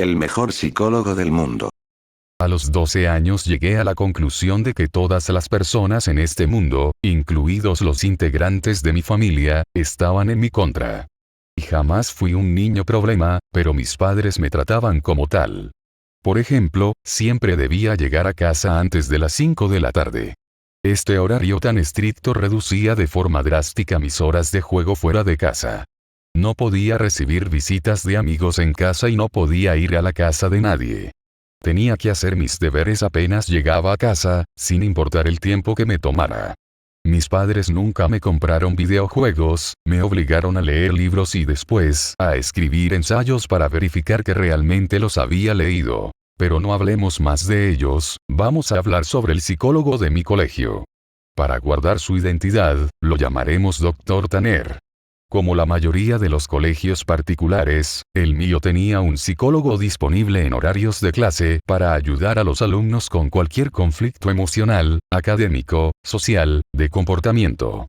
El mejor psicólogo del mundo. A los 12 años llegué a la conclusión de que todas las personas en este mundo, incluidos los integrantes de mi familia, estaban en mi contra. Y jamás fui un niño problema, pero mis padres me trataban como tal. Por ejemplo, siempre debía llegar a casa antes de las 5 de la tarde. Este horario tan estricto reducía de forma drástica mis horas de juego fuera de casa. No podía recibir visitas de amigos en casa y no podía ir a la casa de nadie. Tenía que hacer mis deberes apenas llegaba a casa, sin importar el tiempo que me tomara. Mis padres nunca me compraron videojuegos, me obligaron a leer libros y después a escribir ensayos para verificar que realmente los había leído. Pero no hablemos más de ellos, vamos a hablar sobre el psicólogo de mi colegio. Para guardar su identidad, lo llamaremos Dr. Tanner. Como la mayoría de los colegios particulares, el mío tenía un psicólogo disponible en horarios de clase para ayudar a los alumnos con cualquier conflicto emocional, académico, social, de comportamiento.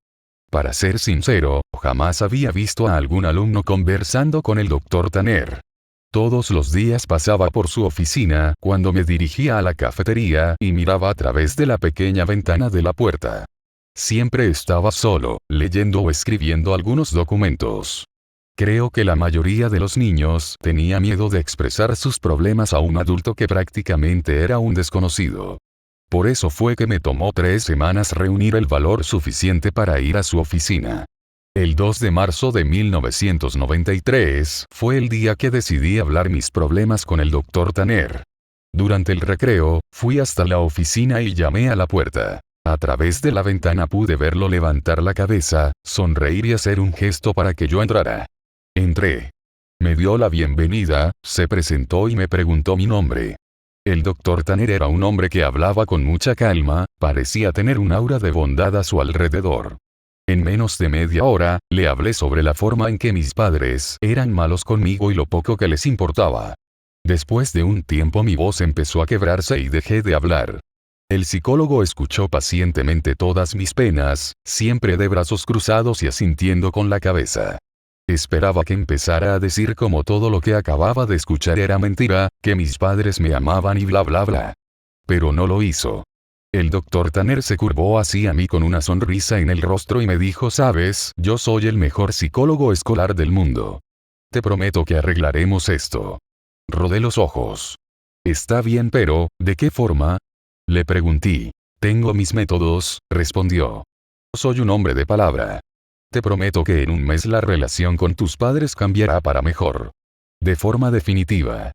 Para ser sincero, jamás había visto a algún alumno conversando con el Dr. Tanner. Todos los días pasaba por su oficina cuando me dirigía a la cafetería y miraba a través de la pequeña ventana de la puerta. Siempre estaba solo, leyendo o escribiendo algunos documentos. Creo que la mayoría de los niños tenía miedo de expresar sus problemas a un adulto que prácticamente era un desconocido. Por eso fue que me tomó 3 semanas reunir el valor suficiente para ir a su oficina. El 2 de marzo de 1993 fue el día que decidí hablar mis problemas con el Dr. Tanner. Durante el recreo, fui hasta la oficina y llamé a la puerta. A través de la ventana pude verlo levantar la cabeza, sonreír y hacer un gesto para que yo entrara. Entré. Me dio la bienvenida, se presentó y me preguntó mi nombre. El Dr. Tanner era un hombre que hablaba con mucha calma, parecía tener un aura de bondad a su alrededor. En menos de media hora, le hablé sobre la forma en que mis padres eran malos conmigo y lo poco que les importaba. Después de un tiempo mi voz empezó a quebrarse y dejé de hablar. El psicólogo escuchó pacientemente todas mis penas, siempre de brazos cruzados y asintiendo con la cabeza. Esperaba que empezara a decir como todo lo que acababa de escuchar era mentira, que mis padres me amaban y bla bla bla. Pero no lo hizo. El Dr. Tanner se curvó hacia mí con una sonrisa en el rostro y me dijo: «Sabes, yo soy el mejor psicólogo escolar del mundo. Te prometo que arreglaremos esto». Rodé los ojos. «Está bien, pero, ¿de qué forma?», le pregunté. «Tengo mis métodos», respondió. «Soy un hombre de palabra. Te prometo que en un mes la relación con tus padres cambiará para mejor. De forma definitiva».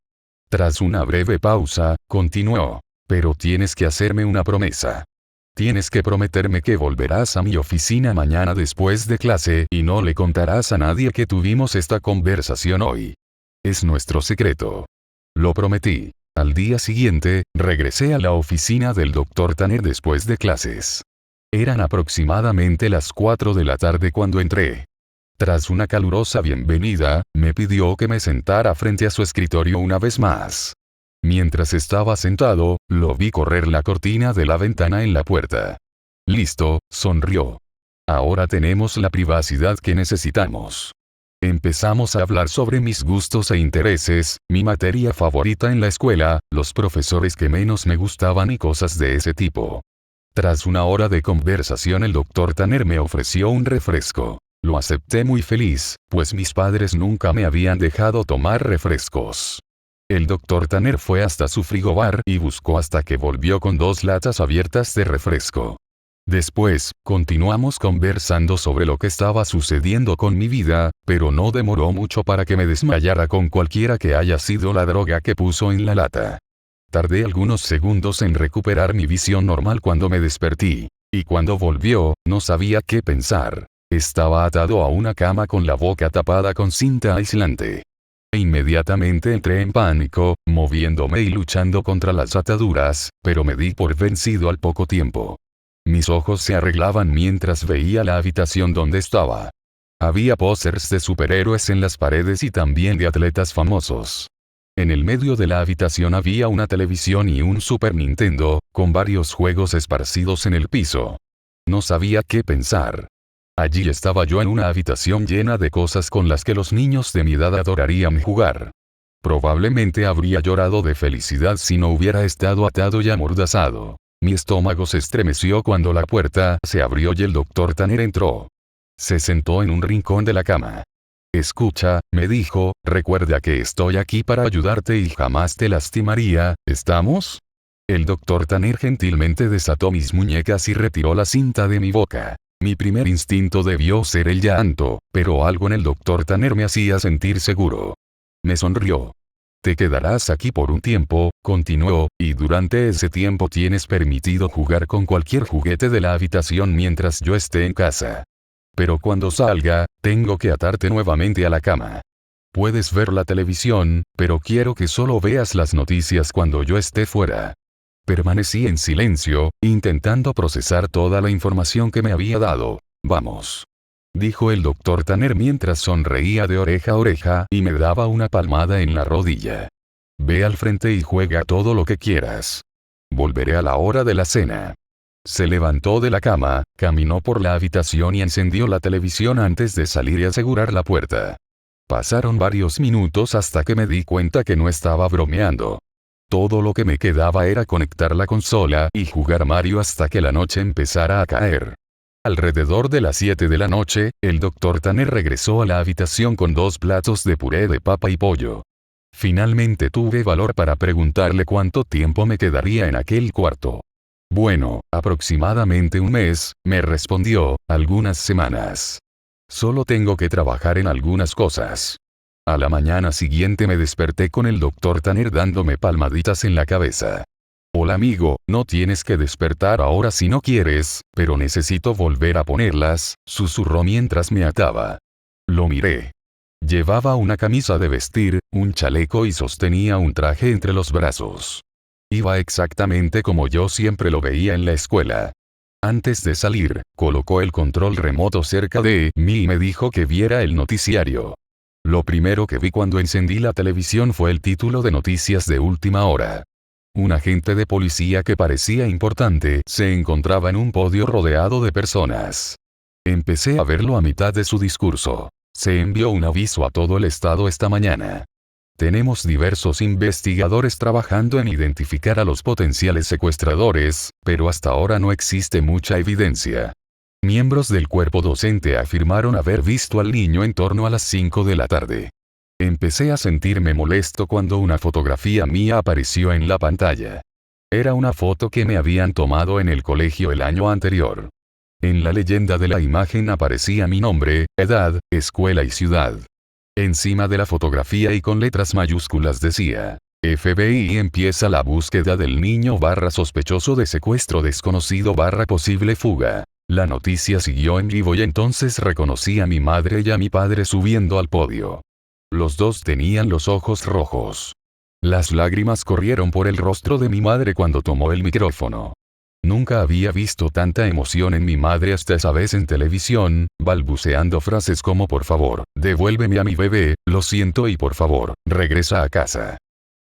Tras una breve pausa, continuó. «Pero tienes que hacerme una promesa. Tienes que prometerme que volverás a mi oficina mañana después de clase y no le contarás a nadie que tuvimos esta conversación hoy. Es nuestro secreto». Lo prometí. Al día siguiente, regresé a la oficina del Dr. Tanner después de clases. Eran aproximadamente las 4 de la tarde cuando entré. Tras una calurosa bienvenida, me pidió que me sentara frente a su escritorio una vez más. Mientras estaba sentado, lo vi correr la cortina de la ventana en la puerta. «Listo», sonrió. «Ahora tenemos la privacidad que necesitamos». Empezamos a hablar sobre mis gustos e intereses, mi materia favorita en la escuela, los profesores que menos me gustaban y cosas de ese tipo. Tras una hora de conversación el Dr. Tanner me ofreció un refresco. Lo acepté muy feliz, pues mis padres nunca me habían dejado tomar refrescos. El Dr. Tanner fue hasta su frigobar y buscó hasta que volvió con 2 latas abiertas de refresco. Después, continuamos conversando sobre lo que estaba sucediendo con mi vida, pero no demoró mucho para que me desmayara con cualquiera que haya sido la droga que puso en la lata. Tardé algunos segundos en recuperar mi visión normal cuando me desperté. Y cuando volvió, no sabía qué pensar. Estaba atado a una cama con la boca tapada con cinta aislante. Inmediatamente entré en pánico, moviéndome y luchando contra las ataduras, pero me di por vencido al poco tiempo. Mis ojos se arreglaban mientras veía la habitación donde estaba. Había pósters de superhéroes en las paredes y también de atletas famosos. En el medio de la habitación había una televisión y un Super Nintendo, con varios juegos esparcidos en el piso. No sabía qué pensar. Allí estaba yo en una habitación llena de cosas con las que los niños de mi edad adorarían jugar. Probablemente habría llorado de felicidad si no hubiera estado atado y amordazado. Mi estómago se estremeció cuando la puerta se abrió y el doctor Tanner entró. Se sentó en un rincón de la cama. Escucha, me dijo, recuerda que estoy aquí para ayudarte y jamás te lastimaría, ¿estamos? El doctor Tanner gentilmente desató mis muñecas y retiró la cinta de mi boca. Mi primer instinto debió ser el llanto, pero algo en el doctor Tanner me hacía sentir seguro. Me sonrió. Te quedarás aquí por un tiempo, continuó, y durante ese tiempo tienes permitido jugar con cualquier juguete de la habitación mientras yo esté en casa. Pero cuando salga, tengo que atarte nuevamente a la cama. Puedes ver la televisión, pero quiero que solo veas las noticias cuando yo esté fuera. Permanecí en silencio, intentando procesar toda la información que me había dado. Vamos. Dijo el doctor Tanner mientras sonreía de oreja a oreja y me daba una palmada en la rodilla. Ve al frente y juega todo lo que quieras. Volveré a la hora de la cena. Se levantó de la cama, caminó por la habitación y encendió la televisión antes de salir y asegurar la puerta. Pasaron varios minutos hasta que me di cuenta que no estaba bromeando. Todo lo que me quedaba era conectar la consola y jugar Mario hasta que la noche empezara a caer. Alrededor de las 7 de la noche, el doctor Tanner regresó a la habitación con 2 platos de puré de papa y pollo. Finalmente tuve valor para preguntarle cuánto tiempo me quedaría en aquel cuarto. Bueno, aproximadamente un mes, me respondió, algunas semanas. Solo tengo que trabajar en algunas cosas. A la mañana siguiente me desperté con el doctor Tanner dándome palmaditas en la cabeza. Hola amigo, no tienes que despertar ahora si no quieres, pero necesito volver a ponerlas, susurró mientras me ataba. Lo miré. Llevaba una camisa de vestir, un chaleco y sostenía un traje entre los brazos. Iba exactamente como yo siempre lo veía en la escuela. Antes de salir, colocó el control remoto cerca de mí y me dijo que viera el noticiario. Lo primero que vi cuando encendí la televisión fue el título de noticias de última hora. Un agente de policía que parecía importante se encontraba en un podio rodeado de personas. Empecé a verlo a mitad de su discurso. Se envió un aviso a todo el estado esta mañana. Tenemos diversos investigadores trabajando en identificar a los potenciales secuestradores, pero hasta ahora no existe mucha evidencia. Miembros del cuerpo docente afirmaron haber visto al niño en torno a las 5 de la tarde. Empecé a sentirme molesto cuando una fotografía mía apareció en la pantalla. Era una foto que me habían tomado en el colegio el año anterior. En la leyenda de la imagen aparecía mi nombre, edad, escuela y ciudad. Encima de la fotografía y con letras mayúsculas decía, FBI empieza la búsqueda del niño /sospechoso de secuestro desconocido /posible fuga. La noticia siguió en vivo y entonces reconocí a mi madre y a mi padre subiendo al podio. Los dos tenían los ojos rojos. Las lágrimas corrieron por el rostro de mi madre cuando tomó el micrófono. Nunca había visto tanta emoción en mi madre hasta esa vez en televisión, balbuceando frases como por favor, devuélveme a mi bebé, lo siento y por favor, regresa a casa.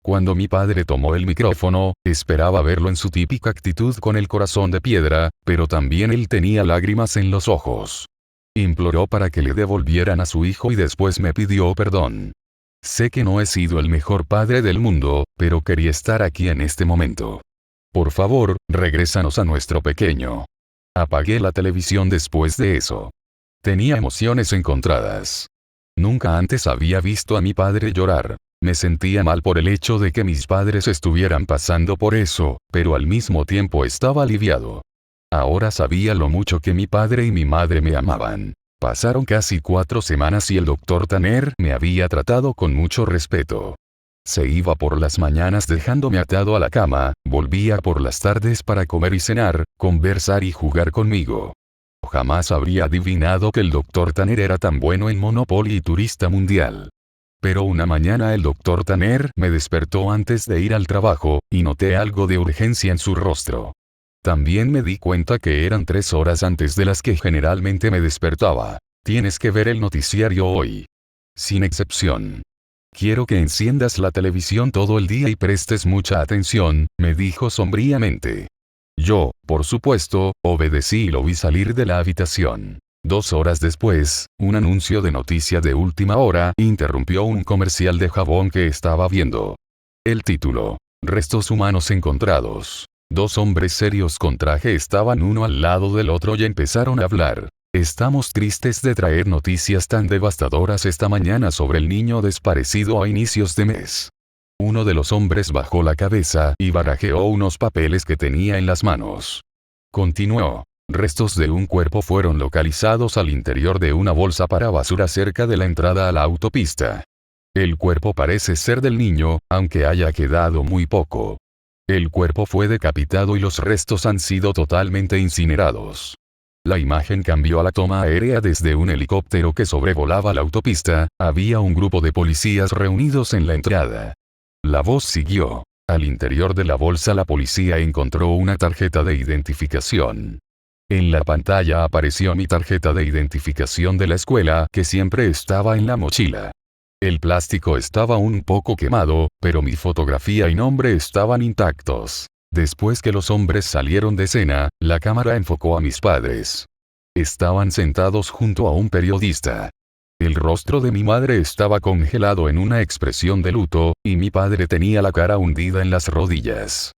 Cuando mi padre tomó el micrófono, esperaba verlo en su típica actitud con el corazón de piedra, pero también él tenía lágrimas en los ojos. Imploró para que le devolvieran a su hijo y después me pidió perdón. Sé que no he sido el mejor padre del mundo, pero quería estar aquí en este momento. Por favor, regrésanos a nuestro pequeño. Apagué la televisión después de eso. Tenía emociones encontradas. Nunca antes había visto a mi padre llorar. Me sentía mal por el hecho de que mis padres estuvieran pasando por eso, pero al mismo tiempo estaba aliviado. Ahora sabía lo mucho que mi padre y mi madre me amaban. Pasaron casi 4 semanas y el doctor Tanner me había tratado con mucho respeto. Se iba por las mañanas dejándome atado a la cama, volvía por las tardes para comer y cenar, conversar y jugar conmigo. Jamás habría adivinado que el doctor Tanner era tan bueno en Monopoly y turista mundial. Pero una mañana el doctor Tanner me despertó antes de ir al trabajo, y noté algo de urgencia en su rostro. También me di cuenta que eran 3 horas antes de las que generalmente me despertaba. Tienes que ver el noticiario hoy. Sin excepción. Quiero que enciendas la televisión todo el día y prestes mucha atención, me dijo sombríamente. Yo, por supuesto, obedecí y lo vi salir de la habitación. 2 horas después, un anuncio de noticia de última hora interrumpió un comercial de jabón que estaba viendo. El título: restos humanos encontrados. 2 hombres serios con traje estaban uno al lado del otro y empezaron a hablar. Estamos tristes de traer noticias tan devastadoras esta mañana sobre el niño desaparecido a inicios de mes. Uno de los hombres bajó la cabeza y barajeó unos papeles que tenía en las manos. Continuó. Restos de un cuerpo fueron localizados al interior de una bolsa para basura cerca de la entrada a la autopista. El cuerpo parece ser del niño, aunque haya quedado muy poco. El cuerpo fue decapitado y los restos han sido totalmente incinerados. La imagen cambió a la toma aérea desde un helicóptero que sobrevolaba la autopista. Había un grupo de policías reunidos en la entrada. La voz siguió. Al interior de la bolsa la policía encontró una tarjeta de identificación. En la pantalla apareció mi tarjeta de identificación de la escuela que siempre estaba en la mochila. El plástico estaba un poco quemado, pero mi fotografía y nombre estaban intactos. Después que los hombres salieron de escena, la cámara enfocó a mis padres. Estaban sentados junto a un periodista. El rostro de mi madre estaba congelado en una expresión de luto, y mi padre tenía la cara hundida en las rodillas.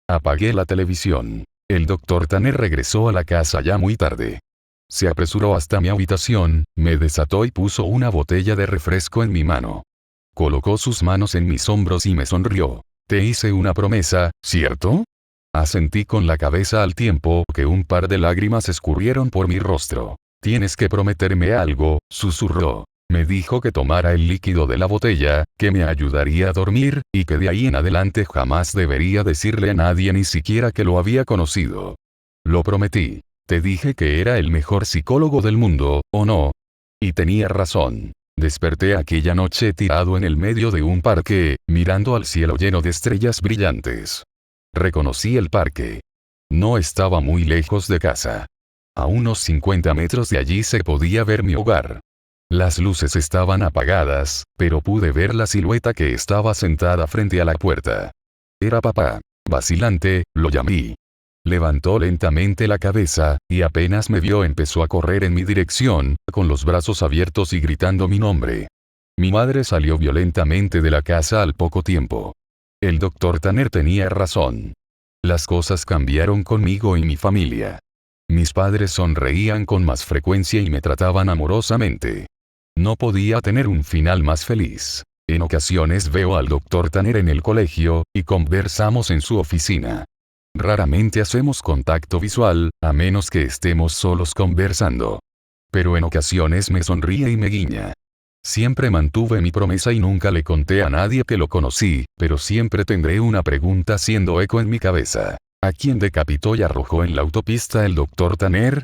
Apagué la televisión. El Dr. Tanner regresó a la casa ya muy tarde. Se apresuró hasta mi habitación, me desató y puso una botella de refresco en mi mano. Colocó sus manos en mis hombros y me sonrió. Te hice una promesa, ¿cierto? Asentí con la cabeza al tiempo que un par de lágrimas escurrieron por mi rostro. Tienes que prometerme algo, susurró. Me dijo que tomara el líquido de la botella, que me ayudaría a dormir, y que de ahí en adelante jamás debería decirle a nadie ni siquiera que lo había conocido. Lo prometí. Te dije que era el mejor psicólogo del mundo, ¿o no? Y tenía razón. Desperté aquella noche tirado en el medio de un parque, mirando al cielo lleno de estrellas brillantes. Reconocí el parque. No estaba muy lejos de casa. A unos 50 metros de allí se podía ver mi hogar. Las luces estaban apagadas, pero pude ver la silueta que estaba sentada frente a la puerta. Era papá. Vacilante, lo llamé. Levantó lentamente la cabeza, y apenas me vio empezó a correr en mi dirección, con los brazos abiertos y gritando mi nombre. Mi madre salió violentamente de la casa al poco tiempo. El Dr. Tanner tenía razón. Las cosas cambiaron conmigo y mi familia. Mis padres sonreían con más frecuencia y me trataban amorosamente. No podía tener un final más feliz. En ocasiones veo al Dr. Tanner en el colegio, y conversamos en su oficina. Raramente hacemos contacto visual, a menos que estemos solos conversando. Pero en ocasiones me sonríe y me guiña. Siempre mantuve mi promesa y nunca le conté a nadie que lo conocí, pero siempre tendré una pregunta haciendo eco en mi cabeza. ¿A quién decapitó y arrojó en la autopista el Dr. Tanner?